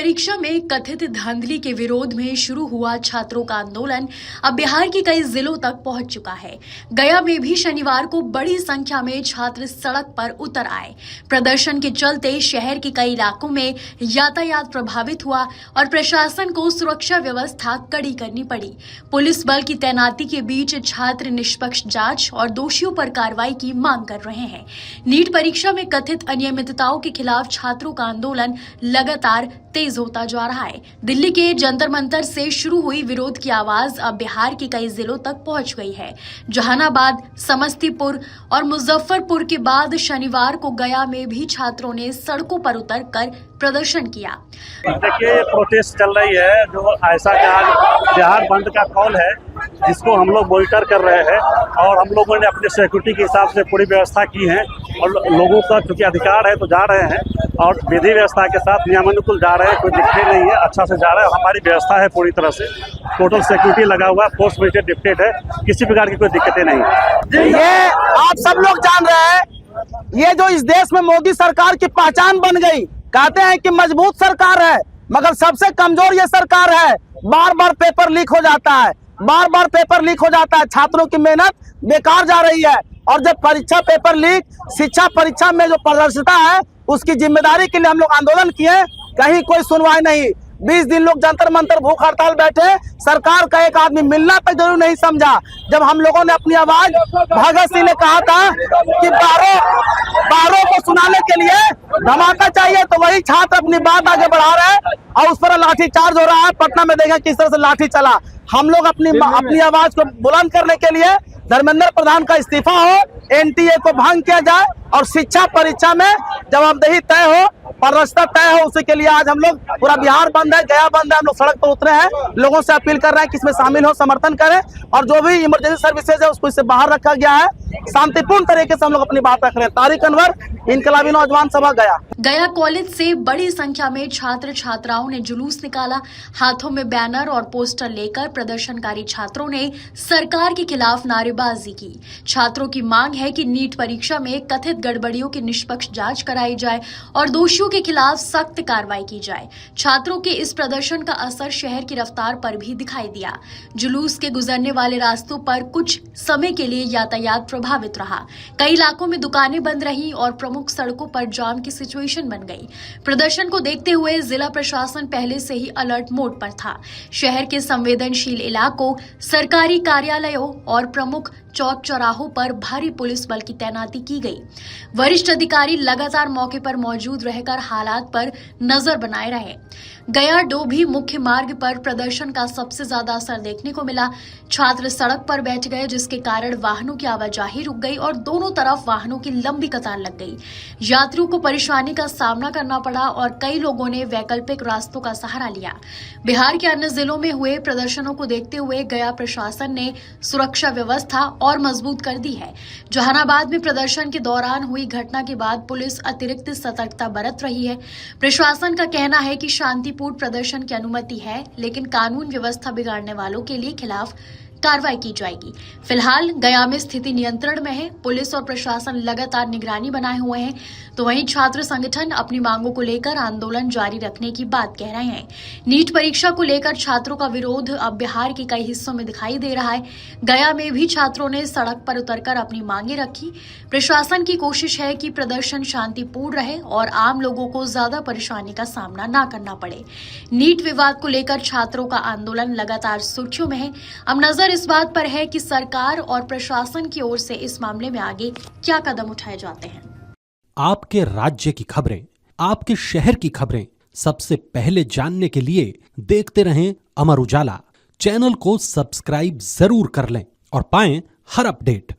परीक्षा में कथित धांधली के विरोध में शुरू हुआ छात्रों का आंदोलन अब बिहार के कई जिलों तक पहुंच चुका है। गया में भी शनिवार को बड़ी संख्या में छात्र सड़क पर उतर आए। प्रदर्शन के चलते शहर के कई इलाकों में यातायात प्रभावित हुआ और प्रशासन को सुरक्षा व्यवस्था कड़ी करनी पड़ी। पुलिस बल की तैनाती के बीच छात्र निष्पक्ष जांच और दोषियों पर कार्रवाई की मांग कर रहे हैं। नीट परीक्षा में कथित अनियमितताओं के खिलाफ छात्रों का आंदोलन लगातार तेज होता जा रहा है। दिल्ली के जंतर मंतर से शुरू हुई विरोध की आवाज अब बिहार के कई जिलों तक पहुंच गई है। जहानाबाद, समस्तीपुर और मुजफ्फरपुर के बाद शनिवार को गया में भी छात्रों ने सड़कों पर उतरकर प्रदर्शन किया। देखिए, प्रोटेस्ट चल रही है जो ऐसा कि आज बिहार बंद का कॉल है, जिसको हम लोग मॉनिटर कर रहे हैं और हम लोगों ने अपने सिक्योरिटी के हिसाब से पूरी व्यवस्था की है और लोगों का चूंकि अधिकार है तो जा रहे हैं और विधि व्यवस्था के साथ नियमानुकूल जा रहे हैं। कोई दिक्कत नहीं है, अच्छा से जा रहा है। हमारी व्यवस्था है पूरी तरह से, टोटल सिक्योरिटी लगा हुआ है, फोर्स मिलिट्री डिप्टेड है, किसी प्रकार की कोई दिक्कतें नहीं है। ये आप सब लोग जान रहे हैं, ये जो इस देश में मोदी सरकार की पहचान बन गई। कहते हैं कि मजबूत सरकार है, मगर सबसे कमजोर ये सरकार है। बार बार पेपर लीक हो जाता है, बार बार पेपर लीक हो जाता है, छात्रों की मेहनत बेकार जा रही है। और जब परीक्षा पेपर लीक, शिक्षा परीक्षा में जो पारदर्शिता है, उसकी जिम्मेदारी के लिए हम लोग आंदोलन किए, कहीं कोई सुनवाई नहीं। 20 दिन लोग जंतर मंतर भूख हड़ताल बैठे, सरकार का एक आदमी मिलना तक जरूर नहीं समझा। जब हम लोगों ने अपनी आवाज, भगत सिंह ने कहा था कि बारों को सुनाने के लिए धमाका चाहिए, तो वही छात्र अपनी बात आगे बढ़ा रहे हैं और उस पर लाठीचार्ज हो रहा है। पटना में देखा किस तरह से लाठी चला। हम लोग अपनी आवाज को बुलंद करने के लिए धर्मेंद्र प्रधान का इस्तीफा हो, एनटीए को भंग किया जाए और शिक्षा परीक्षा में जवाबदेही तय हो, पारदर्शिता तय हो, उसी के लिए आज हम लोग पूरा बिहार बंद है, गया बंद है। हम लोग सड़क पर उतरे हैं, लोगों से अपील कर रहे हैं कि इसमें शामिल हो, समर्थन करें और जो भी इमरजेंसी सर्विसेज है उसको इससे बाहर रखा गया है। शांतिपूर्ण तरीके से हम लोग अपनी बात रख रहे हैं। तारिक अनवर, इनकलाबी नौजवान सभा, गया कॉलेज से बड़ी संख्या में छात्र छात्राओं ने जुलूस निकाला। हाथों में बैनर और पोस्टर लेकर प्रदर्शनकारी छात्रों ने सरकार के खिलाफ नारेबाजी की। छात्रों की मांग है कि नीट परीक्षा में कथित गड़बड़ियों की निष्पक्ष जांच कराई जाए और दोषियों के खिलाफ सख्त कार्रवाई की जाए। छात्रों के इस प्रदर्शन का असर शहर की रफ्तार पर भी दिखाई दिया। जुलूस के गुजरने वाले रास्तों पर कुछ समय के लिए यातायात प्रभावित रहा। कई इलाकों में दुकानें बंद रहीं और प्रमुख सड़कों पर जाम की सिचुएशन बन गई। प्रदर्शन को देखते हुए जिला प्रशासन पहले से ही अलर्ट मोड पर था। शहर के संवेदनशील इलाकों, सरकारी कार्यालयों और प्रमुख चौक चौराहों पर भारी पुलिस बल की तैनाती की गई। वरिष्ठ अधिकारी लगातार मौके पर मौजूद रहकर हालात पर नजर बनाए रहे। गया डोभी मुख्य मार्ग पर प्रदर्शन का सबसे ज्यादा असर देखने को मिला। छात्र सड़क पर बैठ गए, जिसके कारण वाहनों की आवाजाही रुक गई और दोनों तरफ वाहनों की लंबी कतार लग गई। यात्रियों को परेशानी का सामना करना पड़ा और कई लोगों ने वैकल्पिक रास्तों का सहारा लिया। बिहार के अन्य जिलों में हुए प्रदर्शनों को देखते हुए गया प्रशासन ने सुरक्षा व्यवस्था और मजबूत कर दी है। जहानाबाद में प्रदर्शन के दौरान हुई घटना के बाद पुलिस अतिरिक्त सतर्कता बरत रही है। प्रशासन का कहना है कि शांतिपूर्ण प्रदर्शन की अनुमति है, लेकिन कानून व्यवस्था बिगाड़ने वालों के लिए खिलाफ कार्रवाई की जाएगी। फिलहाल गया में स्थिति नियंत्रण में है। पुलिस और प्रशासन लगातार निगरानी बनाए हुए हैं, तो वहीं छात्र संगठन अपनी मांगों को लेकर आंदोलन जारी रखने की बात कह रहे हैं। नीट परीक्षा को लेकर छात्रों का विरोध अब बिहार के कई हिस्सों में दिखाई दे रहा है। गया में भी छात्रों ने सड़क पर उतरकर अपनी मांगे रखी। प्रशासन की कोशिश है कि प्रदर्शन शांतिपूर्ण रहे और आम लोगों को ज्यादा परेशानी का सामना न करना पड़े। नीट विवाद को लेकर छात्रों का आंदोलन लगातार सुर्खियों में है। अब नजर इस बात पर है कि सरकार और प्रशासन की ओर से इस मामले में आगे क्या कदम उठाए जाते हैं। आपके राज्य की खबरें, आपके शहर की खबरें सबसे पहले जानने के लिए देखते रहें अमर उजाला। चैनल को सब्सक्राइब जरूर कर लें और पाएं हर अपडेट।